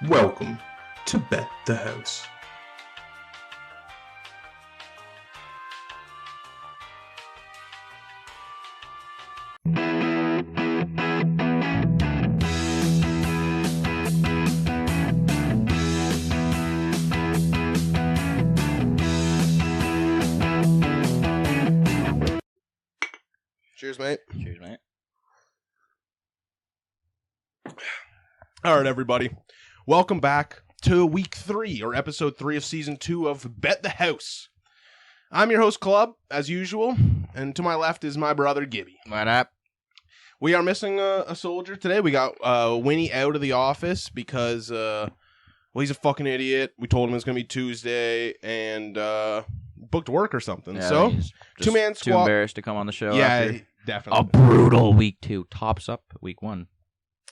Welcome to Bet the House. Cheers, mate. Cheers, mate. All right, everybody. Welcome back to week 3, or episode 3 of season 2 of Bet the House. I'm your host, Club, as usual, and to my left is my brother, Gibby. What up? We are missing a soldier today. We got Winny out of the office because, he's a fucking idiot. We told him it was going to be Tuesday, and booked work or something. Yeah, So, he's just two-man too squad. embarrassed to come on the show. Yeah, after definitely. a brutal week 2 tops up week 1.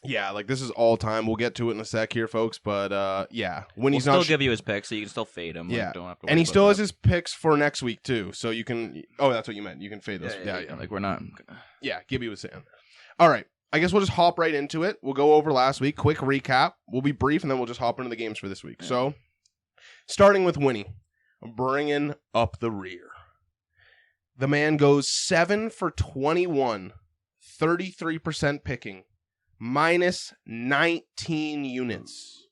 Yeah, like this is all time. We'll get to it in a sec here, folks. But yeah, when We'll he's still not, give you his picks, so you can still fade him. Yeah. Like, don't have to worry and he about still has that. his picks for next week too. So you can. Oh, that's what you meant. You can fade those. Yeah. Like we're not. Yeah, Gibby was saying. All right, I guess we'll just hop right into it. We'll go over last week. Quick recap. We'll be brief, and then we'll just hop into the games for this week. Yeah. So, starting with Winnie, bringing up the rear. The man goes 7 for 21, 33% picking, minus 19 units.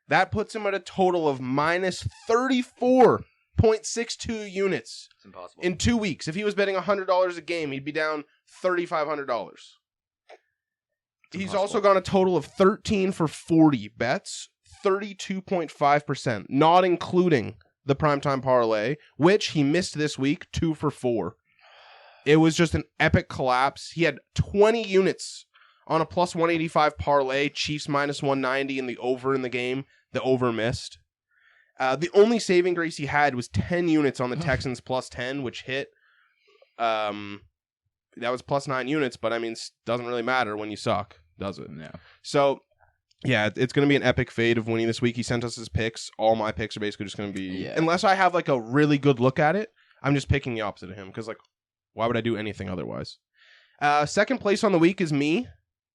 That puts him at a total of minus 34.62 units It's impossible. in 2 weeks. If he was betting $100 a game, he'd be down $3,500. He's impossible. also gone a total of 13 for 40 bets, 32.5%, not including the primetime parlay, which he missed this week, 2 for 4. It was just an epic collapse. He had 20 units on a plus 185 parlay, Chiefs minus 190 and the over in the game. The over missed. The only saving grace he had was 10 units on the Texans plus 10, which hit. That was plus 9 units, but I mean, doesn't really matter when you suck, does it? Yeah. So, yeah, it's going to be an epic fade of Winnie this week. He sent us his picks. All my picks are basically just going to be, Yeah. unless I have like a really good look at it, I'm just picking the opposite of him because, like, why would I do anything otherwise? Second place on the week is me.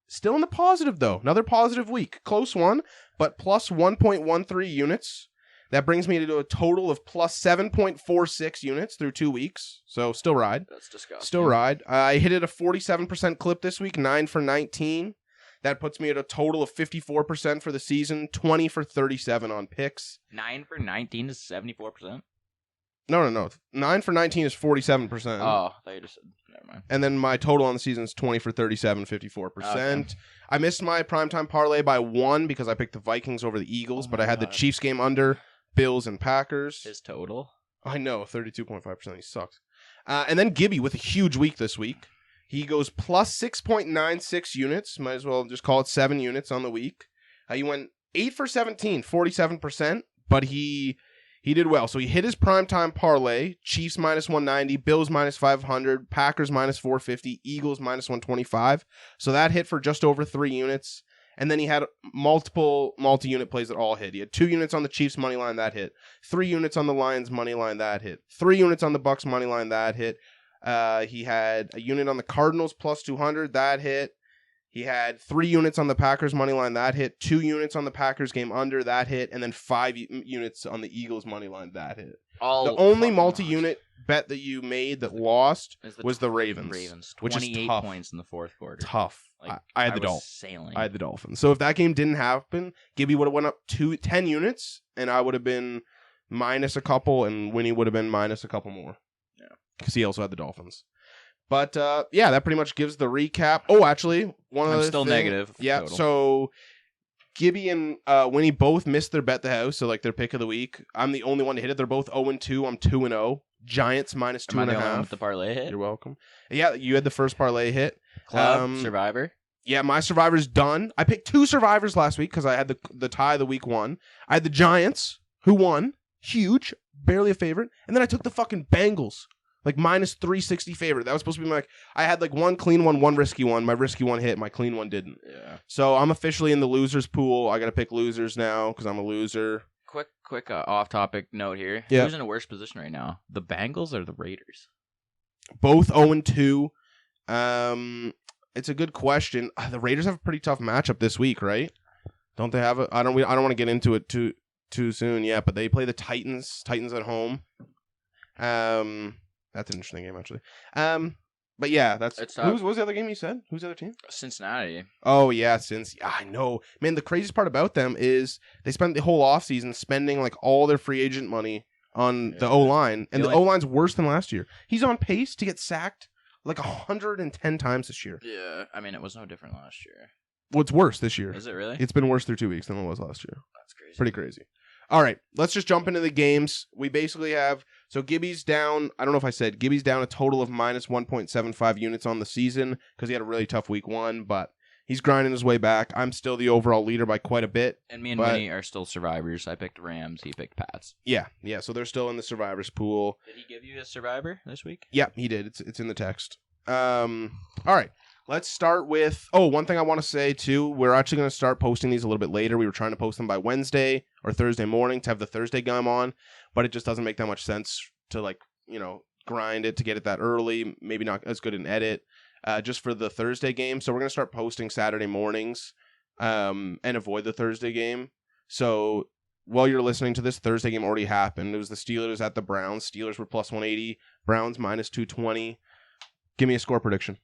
Still in the positive, though. Another positive week. Close one, but plus 1.13 units. That brings me to a total of plus 7.46 units through 2 weeks. So still ride. That's disgusting. Still ride. I hit it a 47% clip this week, 9 for 19. That puts me at a total of 54% for the season, 20 for 37 on picks. 9 for 19 is 74%. No. 9 for 19 is 47%. Oh, I thought you just said. Never mind. And then my total on the season is 20 for 37, 54%. Okay. I missed my primetime parlay by 1 because I picked the Vikings over the Eagles, Oh but my I had the God. Chiefs game under, Bills and Packers. His total. I know, 32.5%. He sucks. And then Gibby with a huge week this week. He goes plus 6.96 units. Might as well just call it 7 units on the week. He went 8 for 17, 47%, but he did well. So he hit his primetime parlay, Chiefs minus 190, Bills minus 500, Packers minus 450, Eagles minus 125. So that hit for just over 3 units. And then he had multiple multi-unit plays that all hit. He had 2 units on the Chiefs money line, that hit. 3 units on the Lions money line, that hit. 3 units on the Bucks money line, that hit. He had a unit on the Cardinals plus 200, that hit. He had 3 units on the Packers money line, that hit. 2 units on the Packers game under, that hit. And then 5 units on the Eagles money line, that hit. All The only fucking multi-unit bet that you made that lost is was the Ravens. Ravens, which is 28 tough. points in the fourth quarter. Tough. Like, I had the was Dolphins. Sailing. I had the Dolphins. So if that game didn't happen, Gibby would have went up 10 units, and I would have been minus a couple, and Winnie would have been minus a couple more. Yeah. Because he also had the Dolphins. But, yeah, that pretty much gives the recap. Oh, actually, one I'm other still thing. negative. Yeah, total. so Gibby and Winnie both missed their bet the house, so like their pick of the week. I'm the only one to hit it. They're both 0-2. I'm 2-0. Giants minus Am I the only one 2.5. with the parlay hit? You're welcome. Yeah, you had the first parlay hit. Club Survivor. Yeah, my Survivor's done. I picked 2 Survivors last week because I had the tie the week 1. I had the Giants, who won. Huge. Barely a favorite. And then I took the fucking Bengals. Like minus 360 favorite. That was supposed to be my... I had like one clean one, one risky one. My risky one hit. My clean one didn't. Yeah. So I'm officially in the losers pool. I got to pick losers now because I'm a loser. Quick off-topic note here. Yeah. Who's in a worse position right now? The Bengals or the Raiders? Both 0-2. It's a good question. The Raiders have a pretty tough matchup this week, right? Don't they have it? I don't want to get into it too soon yet, but they play the Titans. Titans at home. That's an interesting game actually. But yeah, that's what was the other game you said? Who's the other team? Cincinnati. Oh yeah, I know. Man, the craziest part about them is they spent the whole offseason spending like all their free agent money on the O-line, and the O-line's worse than last year. He's on pace to get sacked like 110 times this year. Yeah, I mean, it was no different last year. Well, it's worse this year. Is it really? It's been worse through 2 weeks than it was last year. That's crazy. Pretty crazy. All right, let's just jump into the games. We basically have, so Gibby's down, I don't know if I said, Gibby's down a total of minus 1.75 units on the season because he had a really tough week 1, but he's grinding his way back. I'm still the overall leader by quite a bit. And me and Winny are still survivors. I picked Rams, he picked Pats. Yeah, so they're still in the survivors pool. Did he give you a survivor this week? Yeah, he did. It's in the text. All right. Let's start with, one thing I want to say, too. We're actually going to start posting these a little bit later. We were trying to post them by Wednesday or Thursday morning to have the Thursday game on, but it just doesn't make that much sense to, grind it to get it that early. Maybe not as good an edit just for the Thursday game. So we're going to start posting Saturday mornings and avoid the Thursday game. So while you're listening to this, Thursday game already happened. It was the Steelers at the Browns. Steelers were plus 180. Browns minus 220. Give me a score prediction.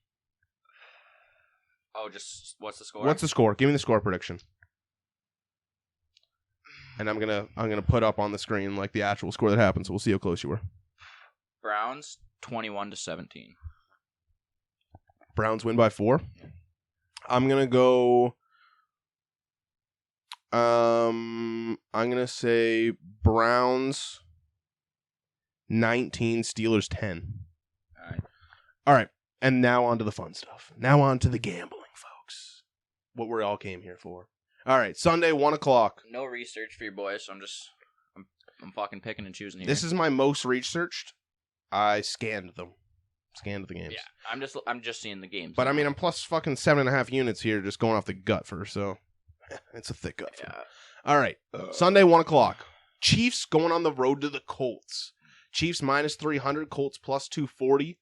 Oh, just what's the score? What's the score? Give me the score prediction. And I'm gonna put up on the screen like the actual score that happened, so we'll see how close you were. Browns 21-17. Browns win by 4. I'm gonna go. I'm gonna say Browns 19, Steelers 10. All right. And now on to the fun stuff. Now on to the gambling, folks. What we all came here for. All right, Sunday, 1 o'clock. No research for your boys, so I'm fucking picking and choosing here. This is my most researched. I scanned them. Scanned the games. Yeah, I'm just seeing the games. But I mean, I'm plus fucking 7.5 units here, just going off the gut first. So it's a thick gut. Yeah. All right, Sunday, 1 o'clock. Chiefs going on the road to the Colts. Chiefs minus 300, Colts plus 240.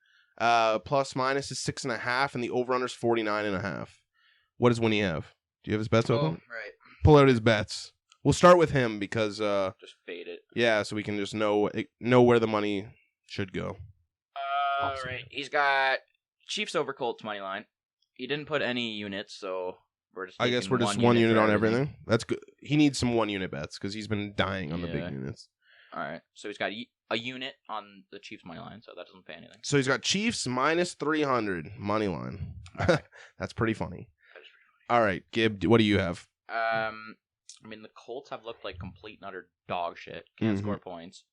Plus minus is 6.5, and the over-under is 49.5. What does Winnie have? Do you have his bets open? Right. Pull out his bets. We'll start with him because just fade it. Yeah, so we can just know where the money should go. All right. He's got Chiefs over Colts money line. He didn't put any units, so we're just. I guess we're just one unit on everything. That's good. He needs some 1 unit bets because he's been dying on the big units. All right. So he's got a unit on the Chiefs money line, so that doesn't pay anything. So he's got Chiefs minus 300 money line. Right. That's pretty funny. All right, Gib, what do you have? I mean, the Colts have looked like complete and utter dog shit. Can't score points.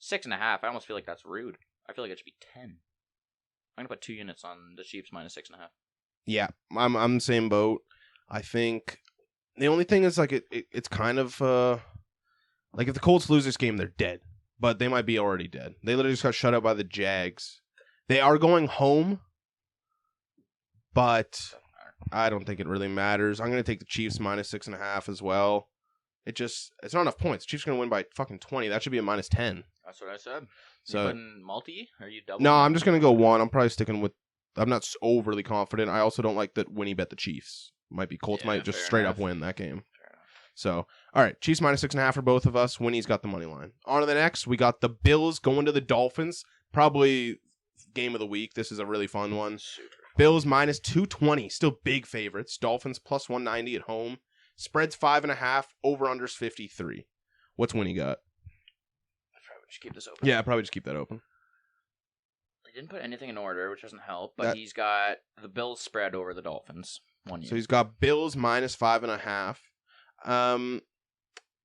6.5. I almost feel like that's rude. I feel like it should be 10. I'm gonna put 2 units on the Chiefs minus 6.5. Yeah, I'm the same boat. I think the only thing is it's kind of if the Colts lose this game, they're dead. But they might be already dead. They literally just got shut out by the Jags. They are going home, but I don't think it really matters. I'm going to take the Chiefs minus 6.5 as well. It's not enough points. The Chiefs are going to win by fucking 20. That should be a minus 10. That's what I said. So, you putting multi? Are you double? No, I'm just going to go 1. I'm probably sticking with. I'm not overly confident. I also don't like that Winnie bet the Chiefs. Colts might just straight up win that game. So, all right, Chiefs minus 6.5 for both of us. Winnie's got the money line. On to the next. We got the Bills going to the Dolphins. Probably game of the week. This is a really fun one. Bills minus 220. Still big favorites. Dolphins plus 190 at home. Spreads 5.5. Over-unders 53. What's Winnie got? I'll probably just keep this open. Yeah, probably just keep that open. He didn't put anything in order, which doesn't help, but he's got the Bills spread over the Dolphins. 1 year. So he's got Bills minus 5.5.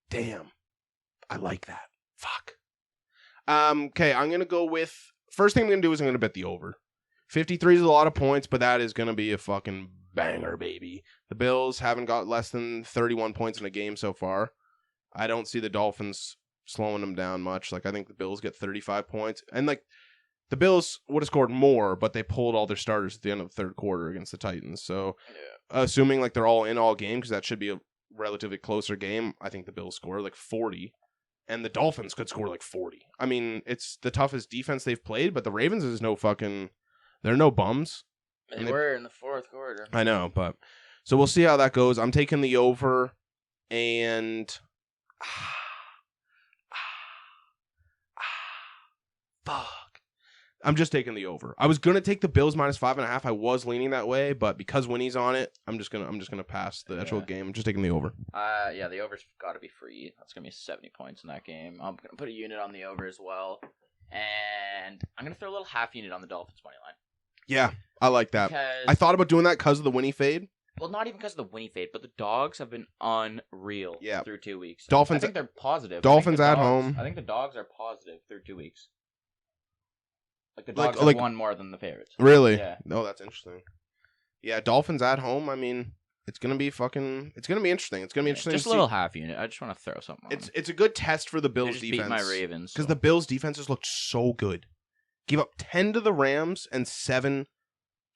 Damn. I like that. Fuck. Okay, I'm going to go with... First thing I'm going to do is I'm going to bet the over. 53 is a lot of points, but that is going to be a fucking banger, baby. The Bills haven't got less than 31 points in a game so far. I don't see the Dolphins slowing them down much. I think the Bills get 35 points. And, the Bills would have scored more, but they pulled all their starters at the end of the third quarter against the Titans. So, assuming, they're all in all game, because that should be a relatively closer game, I think the Bills score 40. And the Dolphins could score 40. I mean, it's the toughest defense they've played, but the Ravens is no fucking... They're no bums. They were in the fourth quarter. I know, but... So we'll see how that goes. I'm taking the over. And fuck. I'm just taking the over. I was gonna take the Bills minus 5.5. I was leaning that way, but because Winnie's on it, I'm just gonna pass the actual game. I'm just taking the over. Yeah, the over's got to be free. That's gonna be 70 points in that game. I'm gonna put a unit on the over as well, and I'm gonna throw a little half unit on the Dolphins money line. Yeah, I like that. Because, I thought about doing that because of the Winnie fade. well, not even because of the Winnie fade, but the dogs have been unreal through 2 weeks. Dolphins. I think they're positive. Dolphins I think at the dogs, home. I think the dogs are positive through 2 weeks. Like the dogs have won more than the favorites. Really? Yeah. No, that's interesting. Yeah, Dolphins at home. I mean, it's gonna be interesting. It's gonna be interesting. Just a little half unit. I just want to throw something on. It's a good test for the They Bills just defense. beat my Ravens because the Bills defenses looked so good. Give up 10 to the Rams and 7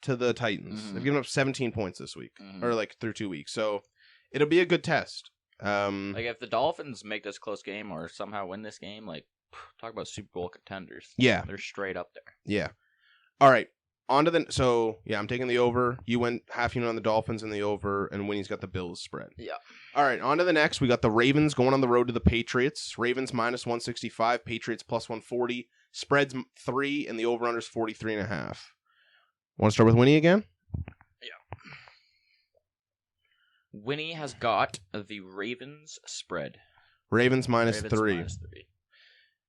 to the Titans. Mhm. They've given up 17 points this week, Mhm. or like through 2 weeks. So it'll be a good test. Like if the Dolphins make this close game or somehow win this game, like talk about Super Bowl contenders. Yeah. They're straight up there. Yeah. All right. On to the I'm taking the over. You went half unit on the Dolphins in the over, and Winnie's got the Bills spread. Yeah. All right. On to the next. We got the Ravens going on the road to the Patriots. Ravens minus 165. Patriots plus 140. Spreads 3, and the over under is 43.5. Want to start with Winnie again? Yeah. Winnie has got the Ravens spread. Ravens minus Ravens 3. minus 3.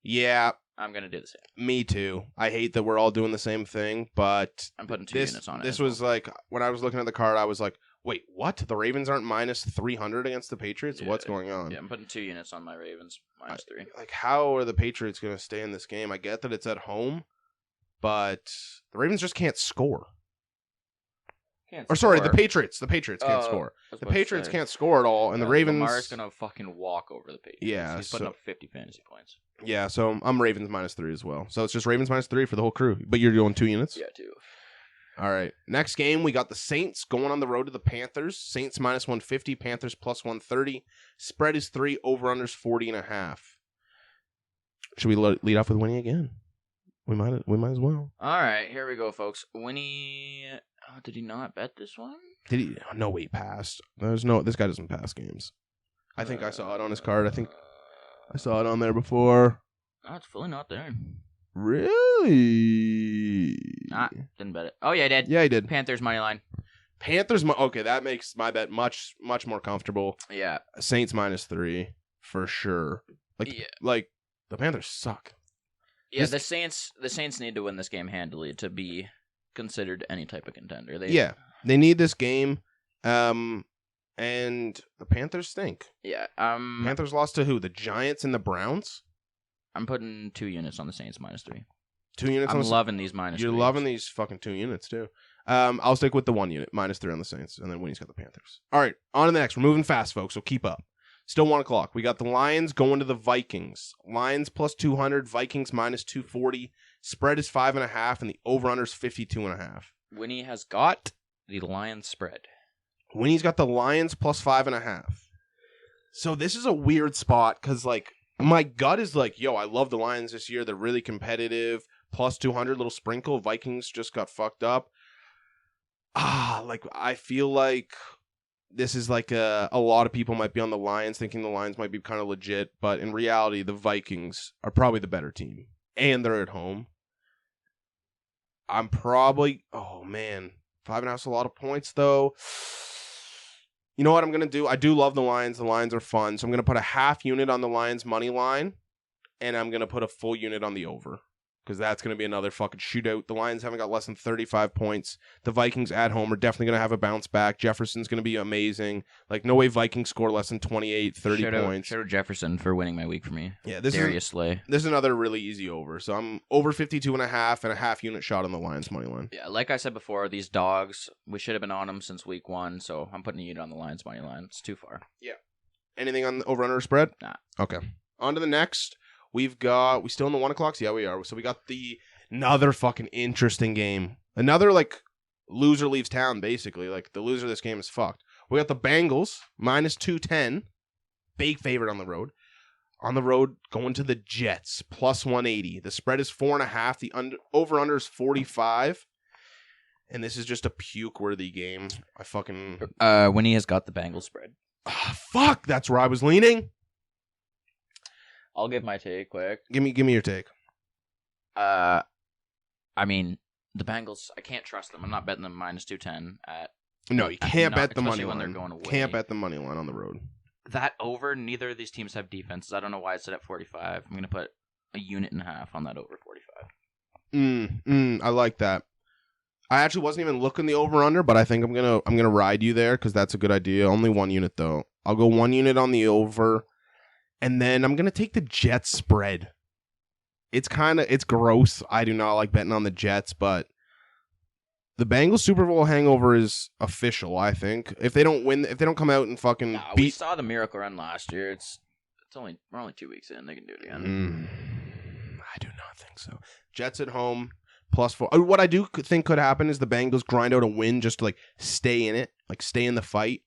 Yeah. I'm gonna do the same. Me too. I hate that we're all doing the same thing, but I'm putting 2 units on it. This was like when I was looking at the card, I was like, "Wait, what? The Ravens aren't minus 300 against the Patriots? Yeah. What's going on?" Yeah, I'm putting 2 units on my Ravens minus 3. Like, how are the Patriots going to stay in this game? I get that it's at home, but the Ravens just can't score. The Patriots. The Patriots can't score. The Patriots can't score at all, and the Ravens. Lamar's gonna fucking walk over the Patriots. Yeah, he's putting up 50 fantasy points. Yeah, so I'm Ravens minus 3 as well. So it's just Ravens minus 3 for the whole crew. But you're doing 2 units? Yeah, 2. All right. Next game, we got the Saints going on the road to the Panthers. Saints minus 150, Panthers plus 130. Spread is 3, over-unders 40.5. Should we lead off with Winnie again? We might as well. All right, here we go, folks. Winnie, did he not bet this one? Did he? No, wait, passed. This guy doesn't pass games. I think I saw it on his card. I think I saw it on there before. No, it's fully not there. Really? Didn't bet it. Oh, yeah, I did. Yeah, he did. Panthers money line. Panthers, okay, that makes my bet much more comfortable. Yeah. Saints minus 3 for sure. Like the Panthers suck. Yeah, the Saints need to win this game handily to be considered any type of contender. They need this game, and the Panthers stink. Yeah. Panthers lost to who? The Giants and the Browns. I'm putting 2 units on the Saints minus 3. 2 units. I'm loving these minus. You're 3s. loving these fucking 2 units too. I'll stick with the 1 unit minus 3 on the Saints, and then Winnie's got the Panthers. All right, on to the next. We're moving fast, folks. So keep up. Still 1 o'clock. We got the Lions going to the Vikings. Lions plus 200. Vikings minus 240. Spread is 5.5, and the over/under is 52.5. Winnie has got the Lions spread. Winnie's got the Lions plus 5.5. So this is a weird spot because, like, my gut is like, yo, I love the Lions this year. They're really competitive. Plus 200, little sprinkle. Vikings just got fucked up. I feel like this is like a lot of people might be on the Lions thinking the Lions might be kind of legit, but in reality, the Vikings are probably the better team. And they're at home. I'm probably, 5.5 is a lot of points, though. You know what I'm going to do? I do love the Lions. The Lions are fun. So I'm going to put a half unit on the Lions money line, and I'm going to put a full unit on the over, because that's going to be another fucking shootout. The Lions haven't got less than 35 points. The Vikings at home are definitely going to have a bounce back. Jefferson's going to be amazing. Like, no way Vikings score less than 28, 30 points. Shout out Jefferson for winning my week for me. Yeah, Darius Slay. This is another really easy over. So I'm over 52.5 and a half unit shot on the Lions money line. Yeah, like I said before, these dogs, we should have been on them since week 1, so I'm putting a unit on the Lions money line. It's too far. Yeah. Anything on the over-under spread? Nah. Okay. On to the next. We still in the 1 o'clocks? Yeah, we are. So we got another fucking interesting game. Another, like, loser leaves town, basically. Like, the loser of this game is fucked. We got the Bengals, minus 210. Big favorite on the road. On the road, going to the Jets, plus 180. The spread is 4.5. The over-under is 45. And this is just a puke-worthy game. Winnie has got the Bengals spread. Fuck, that's where I was leaning. I'll give my take quick. Give me your take. I mean, the Bengals, I can't trust them. I'm not betting them minus 210 at. No, you can't bet the money especially when line. they're going away. Can't bet the money line on the road. That over, neither of these teams have defenses. I don't know why it's set at 45. I'm going to put a unit and a half on that over 45. I like that. I actually wasn't even looking the over under, but I think I'm gonna ride you there because that's a good idea. Only 1 unit though. I'll go 1 unit on the over, and then I'm gonna take the Jets spread. It's gross. I do not like betting on the Jets, but the Bengals Super Bowl hangover is official. I think if they don't win, if they don't come out and fucking beat, we saw the miracle run last year. We're only 2 weeks in. They can do it again. I do not think so. Jets at home. +4. What I do think could happen is the Bengals grind out a win just to like stay in it, like stay in the fight.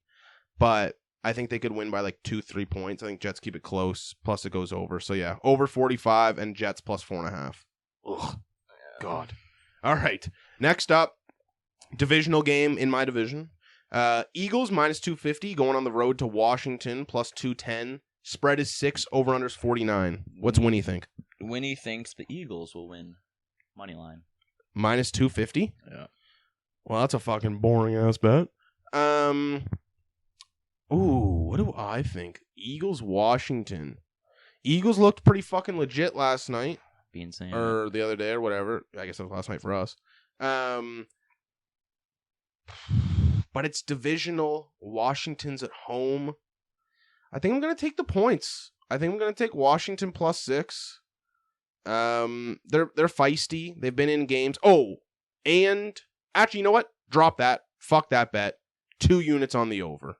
But I think they could win by like 2-3 points. I think Jets keep it close. Plus it goes over. So yeah, over 45 and Jets +4.5. Ugh, God. All right. Next up, divisional game in my division. Eagles -250 going on the road to Washington +210. Spread is 6. Over unders 49. What's Winny think? Winnie thinks the Eagles will win. Money line. -250? Yeah. Well, that's a fucking boring ass bet. What do I think? Eagles, Washington. Eagles looked pretty fucking legit last night. Be insane. Or the other day or whatever. I guess it was last night for us. But it's divisional. Washington's at home. I think I'm going to take the points. I think I'm going to take Washington +6. They're feisty. They've been in games. Oh, and actually, you know what? Drop that. Fuck that bet. 2 units on the over.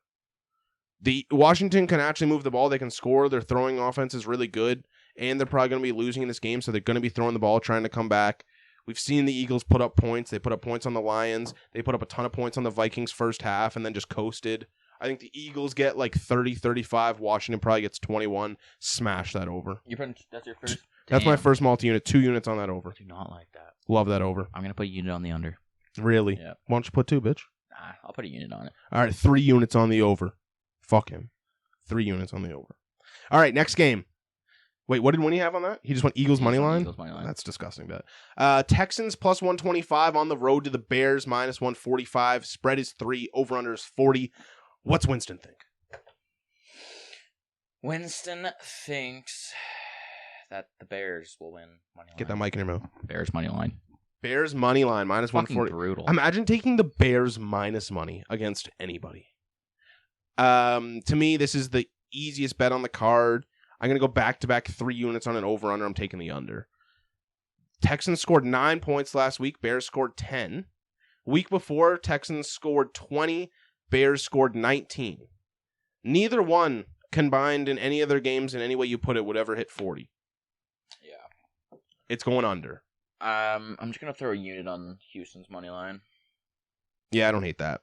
The Washington can actually move the ball. They can score. Their throwing offense is really good, and they're probably going to be losing in this game, so they're going to be throwing the ball, trying to come back. We've seen the Eagles put up points. They put up points on the Lions. They put up a ton of points on the Vikings first half and then just coasted. I think the Eagles get like 30, 35. Washington probably gets 21. Smash that over. That's your first? That's my first multi-unit. 2 units on that over. I do not like that. Love that over. I'm going to put a unit on the under. Really? Yeah. Why don't you put 2, bitch? Nah, I'll put a unit on it. All right, 3 units on the over. Fuck him. 3 units on the over. All right, next game. Wait, what did Winnie have on that? He just went Eagles money line? Eagles money line. That's disgusting bet. Texans +125 on the road to the Bears -145. Spread is 3. Over under is 40. What's Winston think? Winston thinks that the Bears will win money line. Get that mic in your mouth. Bears money line. Bears money line -140. Brutal. Imagine taking the Bears minus money against anybody. To me, this is the easiest bet on the card. I'm going to go back-to-back 3 units on an over-under. I'm taking the under. Texans scored 9 points last week. Bears scored 10. Week before, Texans scored 20. Bears scored 19. Neither one combined in any of their games in any way you put it would ever hit 40. Yeah. It's going under. I'm just going to throw a unit on Houston's money line. Yeah, I don't hate that.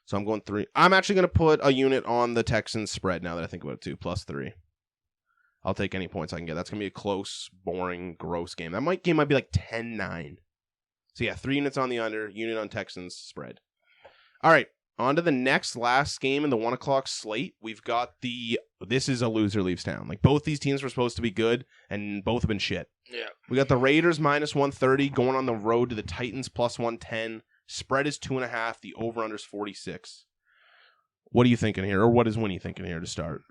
So I'm going 3. I'm actually going to put a unit on the Texans spread now that I think about it too. +3. I'll take any points I can get. That's going to be a close, boring, gross game. Game might be like 10-9. So yeah, 3 units on the under, unit on Texans spread. All right, on to the last game in the 1 o'clock slate. We've got this is a loser leaves town. Like both these teams were supposed to be good, and both have been shit. Yeah. We got the Raiders -130 going on the road to the Titans +110. Spread is 2.5. The over-under is 46. What are you thinking here? Or what is Winnie thinking here to start?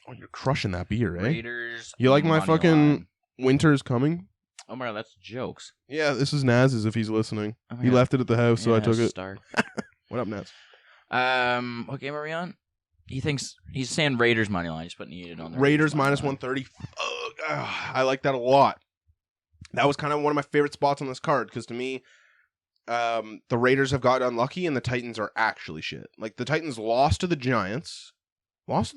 Oh, you're crushing that beer, eh? Raiders. You like my fucking line. Winter's coming? Oh my God, that's jokes. Yeah, this is Naz's if he's listening. Oh He left it at the house, so I took it. Start. What up, Naz? What game are we on? He's saying Raiders money line. He's putting a unit on the Raiders money line. -130. I like that a lot. That was kind of one of my favorite spots on this card because to me, the Raiders have got unlucky and the Titans are actually shit. Like the Titans lost to the Giants. Let's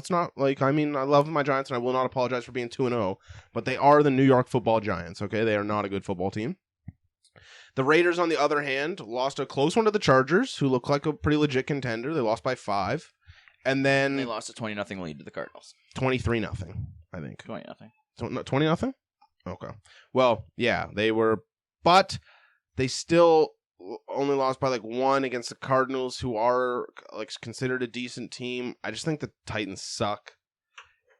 not I love my Giants and I will not apologize for being 2-0, but they are the New York Football Giants. Okay, they are not a good football team. The Raiders, on the other hand, lost a close one to the Chargers, who look like a pretty legit contender. They lost by 5, and then they lost a 20-0 lead to the Cardinals. 23-0, I think. 20-0. 20-0? Okay. Well, yeah, they were, but they still only lost by like 1 against the Cardinals, who are like considered a decent team. I just think the Titans suck.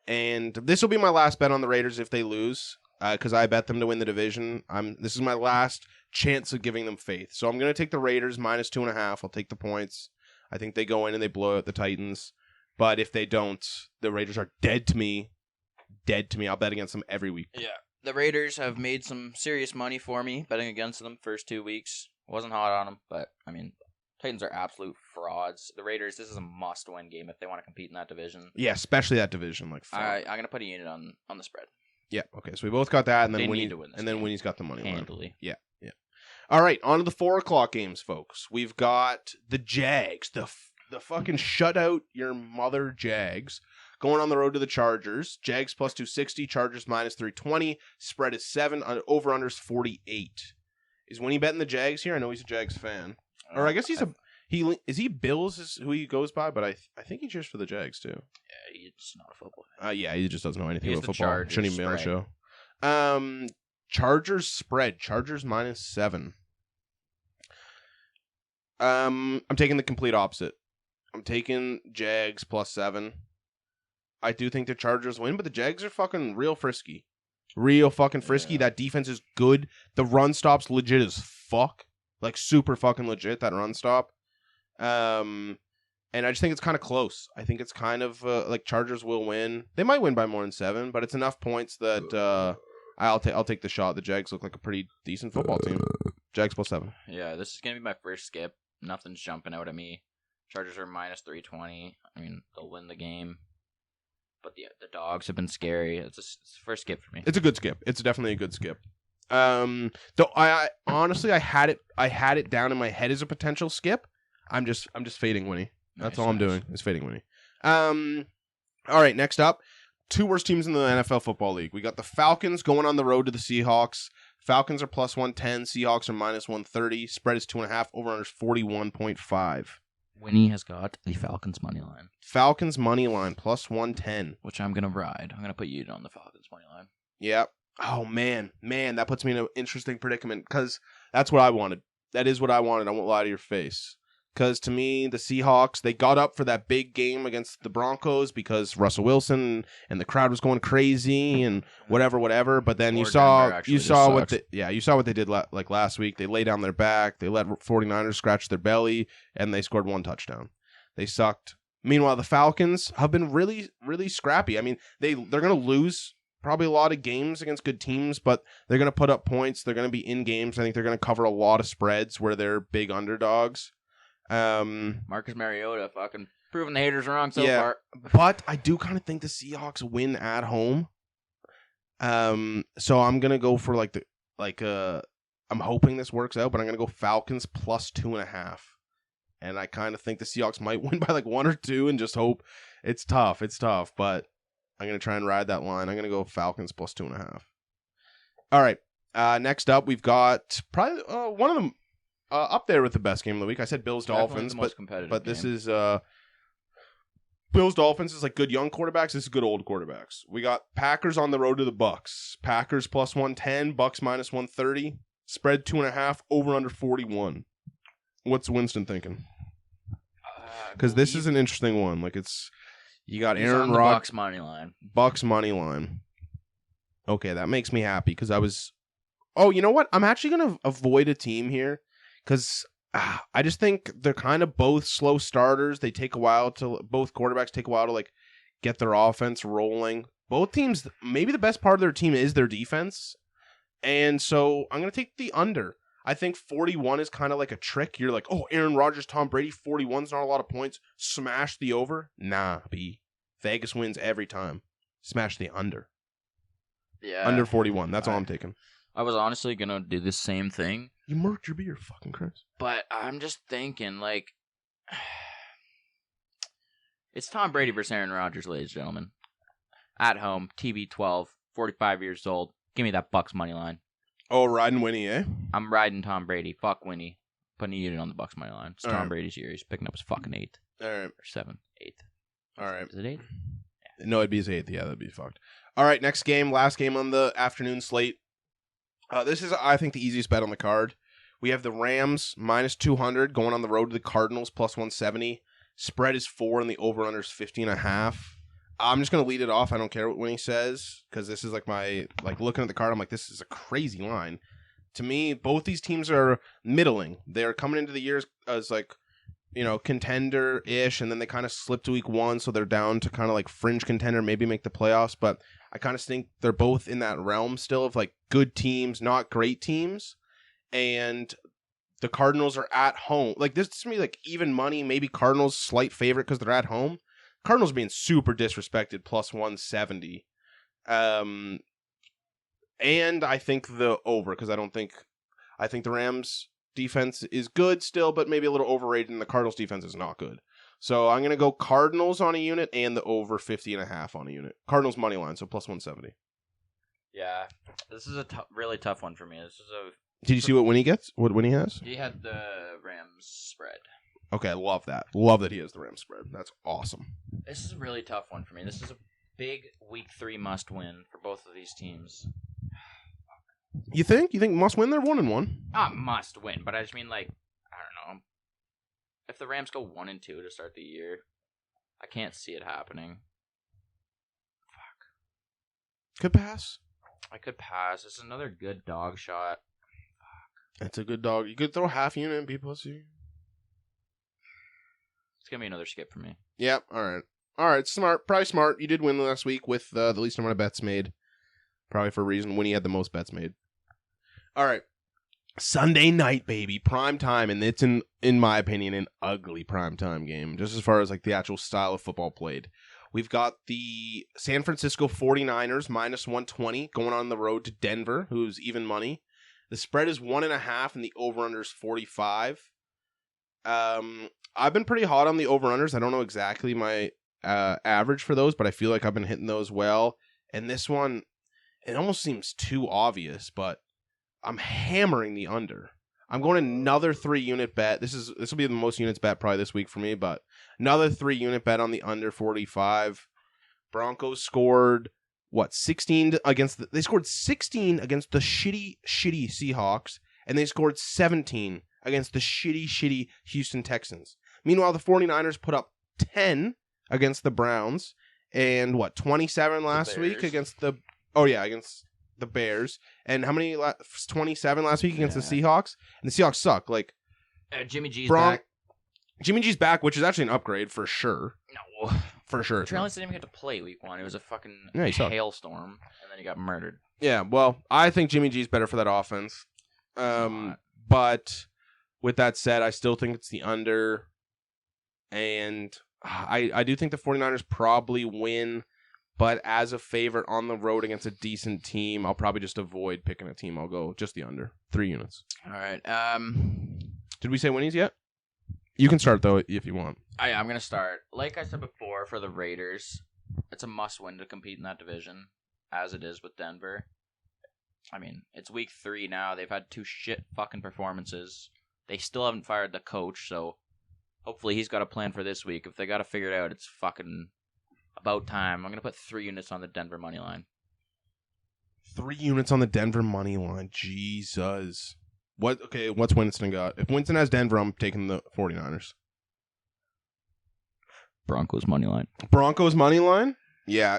And this will be my last bet on the Raiders if they lose, because I bet them to win the division. This is my last chance of giving them faith. So I'm going to take the Raiders minus 2.5. I'll take the points. I think they go in and they blow out the Titans. But if they don't, the Raiders are dead to me. Dead to me. I'll bet against them every week. Yeah. The Raiders have made some serious money for me betting against them first 2 weeks. Wasn't hot on them, but, I mean, Titans are absolute frauds. The Raiders, this is a must-win game if they want to compete in that division. Yeah, especially that division. Like, I'm going to put a unit on the spread. Yeah, okay. So we both got that, and then They Winnie, need to win this and then game. Winnie's got the money line. Handily. Yeah. All right, on to the 4 o'clock games, folks. We've got the Jags, the fucking shutout your mother Jags, going on the road to the Chargers. Jags plus 260, Chargers minus 320. Spread is 7. Over-under's 48. Is Winnie betting the Jags here? I know he's a Jags fan. Or I guess is he Bills is who he goes by, but I think he cheers for the Jags too. Yeah, he's just not a football fan. Yeah, he just doesn't know anything He's about the football. Chargers Shouldn't even be on the show. Chargers spread. Chargers minus 7. I'm taking the complete opposite. I'm taking Jags plus 7. I do think the Chargers win, but the Jags are fucking real frisky. Real fucking frisky. Yeah. That defense is good. The run stop's legit as fuck. Like, super fucking legit, that run stop. And I just think it's kind of close. I think it's kind of, like, Chargers will win. They might win by more than 7, but it's enough points that I'll take the shot. The Jags look like a pretty decent football team. Jags plus 7. Yeah, this is going to be my first skip. Nothing's jumping out at me. Chargers are minus 320. I mean, they'll win the game. But the dogs have been scary. It's the first skip for me. It's a good skip. It's definitely a good skip. Though I honestly I had it down in my head as a potential skip. I'm just fading Winnie. That's all I'm doing is fading Winnie. All right, next up, 2 worst teams in the NFL Football League. We got the Falcons going on the road to the Seahawks. Falcons are plus 110. Seahawks are minus 130. Spread is 2.5. Over under 41.5. Winnie has got the Falcons money line, Falcons money line plus 110. which I'm going to ride. I'm going to put you on the Falcons money line. Yeah. Oh, man, that puts me in an interesting predicament because that's what I wanted. That is what I wanted. I won't lie to your face. Because to me, the Seahawks, they got up for that big game against the Broncos because Russell Wilson and the crowd was going crazy and whatever. But then you saw what they did like last week. They lay down their back. They let 49ers scratch their belly, and they scored 1 touchdown. They sucked. Meanwhile, the Falcons have been really, really scrappy. I mean, they're going to lose probably a lot of games against good teams, but they're going to put up points. They're going to be in games. I think they're going to cover a lot of spreads where they're big underdogs. Marcus Mariota fucking proving the haters wrong so far. But I do kind of think the Seahawks win at home. So I'm gonna go for I'm hoping this works out, but I'm gonna go Falcons plus 2.5. And I kind of think the Seahawks might win by like 1 or 2 and just hope. It's tough, but I'm gonna try and ride that line. I'm gonna go Falcons plus 2.5. All right. Next up, we've got probably one of them up there with the best game of the week. I said Bills Dolphins, but this is Bills Dolphins is like good young quarterbacks. This is good old quarterbacks. We got Packers on the road to the Bucks. Packers plus 110, Bucks minus 130. Spread 2.5. Over under 41. What's Winston thinking? Because this is an interesting one. Like you got Aaron Rodgers. Bucks money line. Bucks money line. Okay, that makes me happy because I was. Oh, you know what? I'm actually going to avoid a team here because I just think they're kind of both slow starters. Both quarterbacks take a while to like get their offense rolling. Both teams, maybe the best part of their team is their defense. And so I'm going to take the under. I think 41 is kind of like a trick. You're like, oh, Aaron Rodgers, Tom Brady, 41's not a lot of points. Smash the over. Nah, B. Vegas wins every time. Smash the under. Yeah. Under 41. That's all I'm taking. I was honestly going to do the same thing. You murked your beer, fucking Chris. But I'm just thinking, like, it's Tom Brady versus Aaron Rodgers, ladies and gentlemen. At home, TB12, 45 years old. Give me that Bucks money line. Oh, riding Winnie, eh? I'm riding Tom Brady. Fuck Winnie. Putting a unit on the Bucks money line. It's All Tom right. Brady's year. He's picking up his fucking 8th. All right. Or 7th. 8th. All right. Is it 8th? Yeah. No, it'd be his 8th. Yeah, that'd be fucked. All right, next game. Last game on the afternoon slate. This is, I think, the easiest bet on the card. We have the Rams minus 200 going on the road to the Cardinals plus 170. Spread is 4 and the over-under is 50.5. I'm just going to lead it off. I don't care what Winny says because this is like my, like looking at the card, I'm like, this is a crazy line. To me, both these teams are middling. They're coming into the year as like, you know, contender-ish, and then they kind of slip to week 1, so they're down to kind of like fringe contender, maybe make the playoffs, but I kind of think they're both in that realm still of like good teams, not great teams, and the Cardinals are at home. Like this to me, like even money, maybe Cardinals slight favorite because they're at home. Cardinals being super disrespected, plus 170. And I think the over, because I think the Rams defense is good still, but maybe a little overrated, and the Cardinals defense is not good. So I'm going to go Cardinals on a unit and the over 50.5 on a unit. Cardinals money line, so plus 170. Yeah, this is a really tough one for me. Did you see what Winny gets? What Winny has? He had the Rams spread. Okay, I love that. Love that he has the Rams spread. That's awesome. This is a really tough one for me. This is a big week 3 must win for both of these teams. You think? You think must win? They're 1-1. Not must win, but I just mean like, I don't know. If the Rams go 1-2 to start the year, I can't see it happening. Fuck. Could pass. I could pass. It's another good dog shot. Fuck. It's a good dog. You could throw half unit and be pussy. It's gonna be another skip for me. Yep. All right. Smart. Probably smart. You did win last week with the least amount of bets made. Probably for a reason. Winny had the most bets made. All right. Sunday night, baby. Prime time. And it's, in my opinion, an ugly prime time game. Just as far as like the actual style of football played. We've got the San Francisco 49ers minus 120 going on the road to Denver, who's even money. The spread is 1.5 and the over-under is 45. I've been pretty hot on the over-unders. I don't know exactly my average for those, but I feel like I've been hitting those well. And this one, it almost seems too obvious, but I'm hammering the under. I'm going another 3-unit bet. This will be the most units bet probably this week for me, but another 3-unit bet on the under 45. Broncos scored 16 against they scored 16 against the shitty Seahawks, and they scored 17 against the shitty Houston Texans. Meanwhile, the 49ers put up 10 against the Browns and 27 last week against against the Bears. And how many 27 last week against the Seahawks? And the Seahawks suck. Like Jimmy G's back. Jimmy G's back, which is actually an upgrade for sure. No. For sure. Trey Lance didn't even get to play week 1. It was a fucking hailstorm, and then he got murdered. Yeah, well, I think Jimmy G's better for that offense. But with that said, I still think it's the under. And I do think the 49ers probably win. But as a favorite on the road against a decent team, I'll probably just avoid picking a team. I'll go just the under. 3 units. All right. Did we say Winnies yet? You can start, though, if you want. I'm going to start. Like I said before, for the Raiders, it's a must-win to compete in that division, as it is with Denver. I mean, it's week 3 now. They've had 2 shit fucking performances. They still haven't fired the coach, so hopefully he's got a plan for this week. If they got to figure it out, it's fucking about time. I'm going to put 3 units on the Denver money line. 3 units on the Denver money line. Jesus. What's Winston got? If Winston has Denver, I'm taking the 49ers. Broncos money line. Broncos money line? Yeah.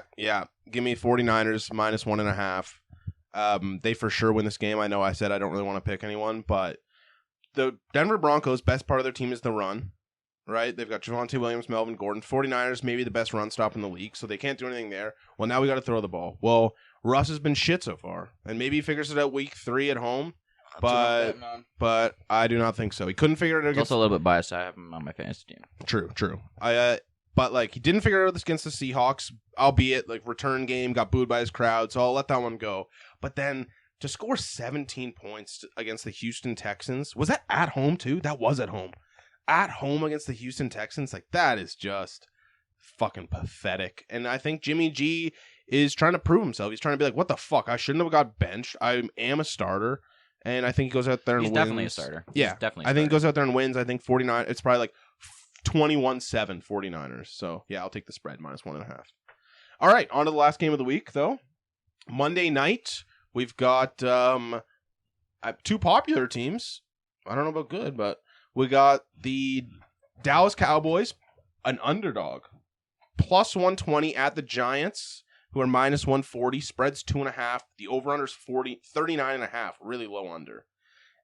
Give me 49ers minus 1.5. They for sure win this game. I know I said I don't really want to pick anyone, but the Denver Broncos, best part of their team is the run, right? They've got Javonte Williams, Melvin Gordon. 49ers, maybe the best run stop in the league, so they can't do anything there. Well, now we got to throw the ball. Well, Russ has been shit so far, and maybe he figures it out week 3 at home. But I do not think so. He couldn't figure it out. It's also a little bit biased. I have him on my fantasy team. True. But like he didn't figure it out against the Seahawks, albeit like return game, got booed by his crowd, so I'll let that one go. But then to score 17 points against the Houston Texans, was that at home too? That was at home. At home against the Houston Texans, like that is just fucking pathetic. And I think Jimmy G is trying to prove himself. He's trying to be like, what the fuck? I shouldn't have got benched. I am a starter. And I think he goes out there and wins. He's definitely a starter. Yeah, I think he goes out there and wins. I think 49. It's probably like 21-7 49ers. So yeah, I'll take the spread minus 1.5. All right, on to the last game of the week though. Monday night we've got 2 popular teams I don't know about good, but we got the Dallas Cowboys, an underdog, plus 120 at the Giants, who are minus 140. Spreads 2.5. The over-under is 39.5. Really low under.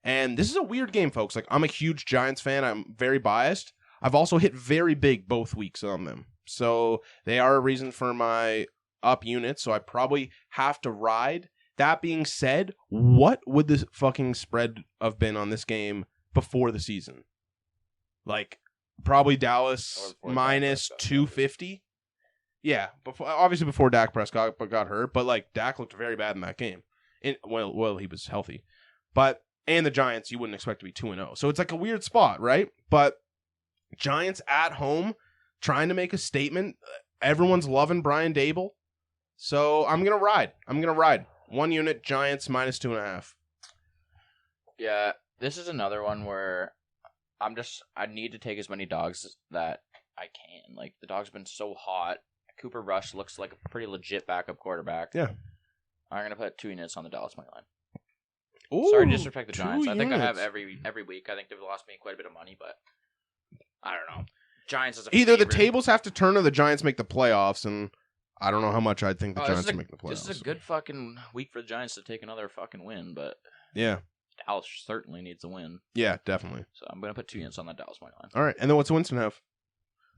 And this is a weird game, folks. Like, I'm a huge Giants fan. I'm very biased. I've also hit very big both weeks on them. So they are a reason for my up units. So I probably have to ride. That being said, what would the fucking spread have been on this game before the season? Like, probably Dallas minus 250. Yeah, obviously before Dak Prescott got hurt, but like Dak looked very bad in that game. Well, he was healthy. And the Giants, you wouldn't expect to be 2-0. So it's like a weird spot, right? But Giants at home, trying to make a statement. Everyone's loving Brian Dable. So I'm going to ride. 1 unit, Giants minus 2.5. Yeah, this is another one where I need to take as many dogs that I can. Like, the dog's been so hot. Cooper Rush looks like a pretty legit backup quarterback. Yeah. I'm going to put 2 units on the Dallas money line. Ooh, sorry to disrespect the Giants. I think I have units. every week. I think they've lost me quite a bit of money, but I don't know. Giants is either the tables have to turn or the Giants make the playoffs, and I don't know how much I'd think the Giants would make the playoffs. This is a good fucking week for the Giants to take another fucking win, but yeah, Dallas certainly needs a win. Yeah, definitely. So I'm going to put 2 units on that Dallas money line. All right, and then what's Winston have?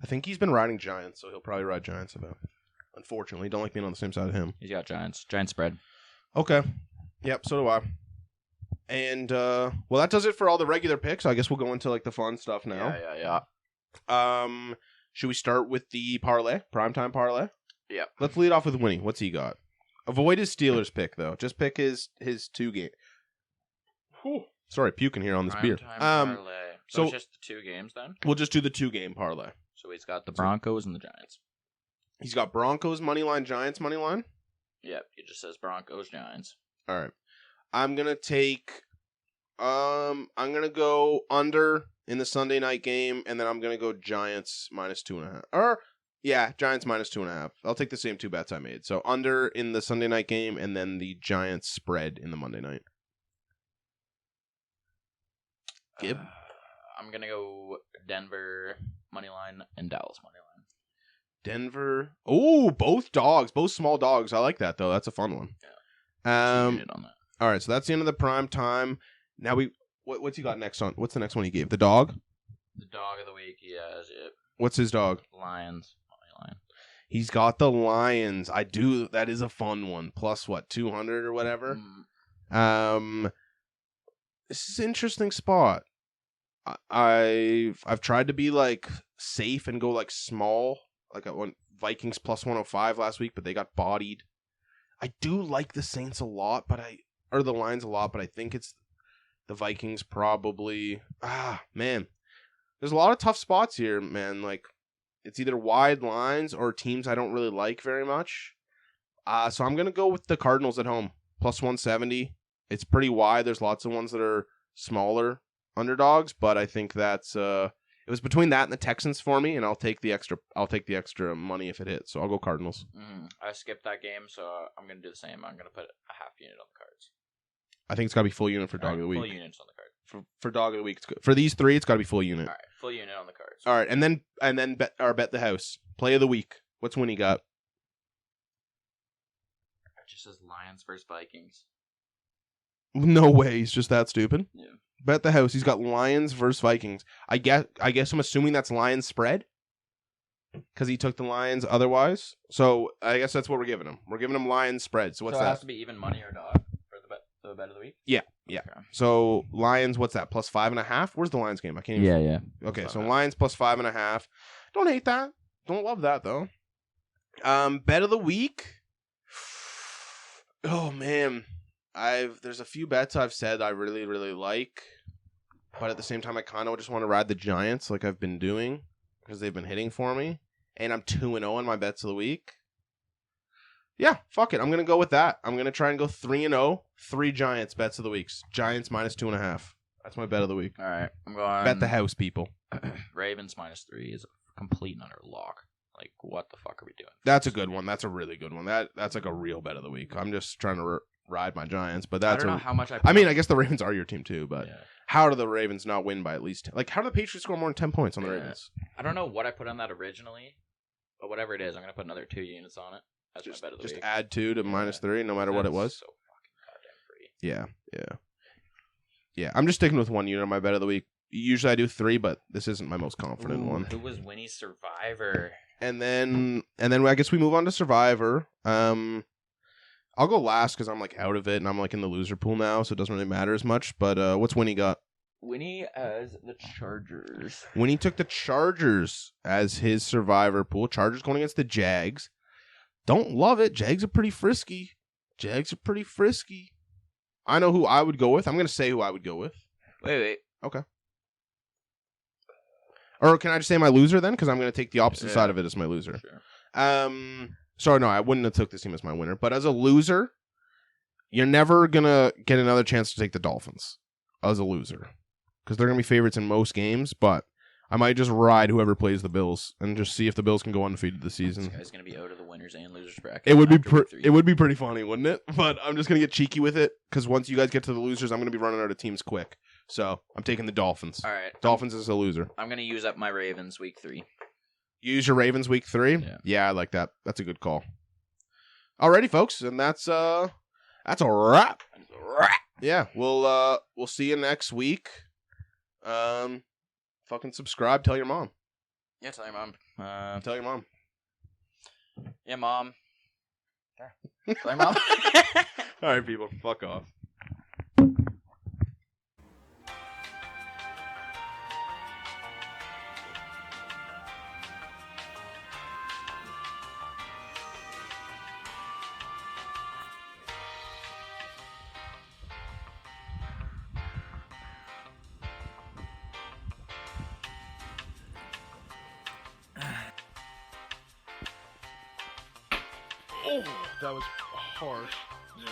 I think he's been riding Giants, so he'll probably ride Giants about. Unfortunately, don't like being on the same side of him. He's got Giants. Giants spread. Okay. Yep, so do I. And, well, that does it for all the regular picks. I guess we'll go into, like, the fun stuff now. Yeah. Should we start with the parlay? Primetime parlay? Yeah. Let's lead off with Winny. What's he got? Avoid his Steelers pick, though. Just pick his 2 game. Whew. Sorry, puking here on this beer. Parlay. So it's just the 2 games, then? We'll just do the 2 game parlay. So he's got the Broncos and the Giants. He's got Broncos money line, Giants money line? Yep, it just says Broncos, Giants. All right. I'm going to take, I'm going to go under in the Sunday night game, and then I'm going to go Giants minus 2.5. Or, yeah, Giants minus 2.5. I'll take the same 2 bets I made. So under in the Sunday night game, and then the Giants spread in the Monday night. Gib? I'm going to go Denver money line and Dallas money line. Denver. Oh, both dogs. Both small dogs. I like that, though. That's a fun one. Yeah. On that. All right, so that's the end of the prime time. Now what's he got next on? What's the next one he gave? The dog? The dog of the week, he has it. What's his dog? Lions money line. He's got the Lions. That is a fun one. Plus what, 200 or whatever? This is an interesting spot. I've tried to be like safe and go like small. Like I went Vikings plus 105 last week, but they got bodied. I do like the Saints a lot, or the Lions a lot, but I think it's the Vikings probably. Man. There's a lot of tough spots here, man. Like, it's either wide lines or teams I don't really like very much. So I'm going to go with the Cardinals at home. Plus 170. It's pretty wide. There's lots of ones that are smaller underdogs, but I think that's it was between that and the Texans for me, and I'll take the extra money if it hits. So I'll go Cardinals. I skipped that game, so I'm going to do the same. I'm going to put a half unit on the Cards. I think it's got to be full unit for dog of the week. Full units on the Cards. For dog of the week, it's good. For these 3, it's got to be full unit. All right, full unit on the Cards. All right, and then bet the house. Play of the week. What's Winnie got? It just says Lions versus Vikings. No way, he's just that stupid. Yeah. Bet the house. He's got Lions versus Vikings. I guess I'm assuming that's Lions spread because he took the Lions otherwise. So I guess that's what we're giving him. We're giving him Lions spread. So what's that? It has to be even money or dog for the bet of the week? Yeah. Okay. So Lions, what's that? Plus 5.5? Where's the Lions game? I can't even. Yeah. Okay, so Lions plus 5.5. Don't hate that. Don't love that though. Bet of the week. Oh man. There's a few bets I've said I really, really like, but at the same time I kind of just want to ride the Giants like I've been doing because they've been hitting for me, and I'm 2-0 on my bets of the week. Yeah, fuck it. I'm gonna go with that. I'm gonna try and go 3-0. 3 Giants bets of the week. Giants minus 2.5. That's my bet of the week. All right, I'm going. Bet the house, people. Ravens minus 3 is a complete and utter lock. Like, what the fuck are we doing? That's a good one. That's a really good one. That's like a real bet of the week. I'm just trying to ride my Giants, but I that's don't know how much I. I mean, I guess the Ravens are your team too, but Yeah. how do the Ravens not win by at least like how do the Patriots score more than 10 points on the Yeah. Ravens? I don't know what I put on that originally, but whatever it is, I'm gonna put another 2 units on it. That's Just, my bet of the just week. add 2 to -3, no matter what it That's was. So fucking goddamn free. Yeah. I'm just sticking with 1 unit on my bet of the week. Usually I do 3, but this isn't my most confident one. Who was Winnie's Survivor? And then I guess we move on to Survivor. I'll go last because I'm like out of it and I'm like in the loser pool now, so it doesn't really matter as much. But what's Winnie got? Winnie as the Chargers. Winnie took the Chargers as his Survivor pool. Chargers going against the Jags. Don't love it. Jags are pretty frisky. I know who I would go with. I'm going to say who I would go with. Wait. Okay. Or can I just say my loser then? Because I'm going to take the opposite side of it as my loser. Sure. Sorry, no, I wouldn't have took this team as my winner. But as a loser, you're never going to get another chance to take the Dolphins as a loser. Because they're going to be favorites in most games. But I might just ride whoever plays the Bills and just see if the Bills can go undefeated this season. This guy's going to be out of the winners and losers bracket. It would be after week 3. it would be pretty funny, wouldn't it? But I'm just going to get cheeky with it. Because once you guys get to the losers, I'm going to be running out of teams quick. So I'm taking the Dolphins. All right. Dolphins as a loser. I'm going to use up my Ravens week 3. Use your Ravens week 3? Yeah, I like that. That's a good call. Alrighty, folks, and that's a wrap. Yeah, we'll see you next week. Fucking subscribe. Tell your mom. Yeah, tell your mom. Tell your mom. Yeah, mom. Tell your mom. All right, people. Fuck off. Oh, that was harsh. Yeah.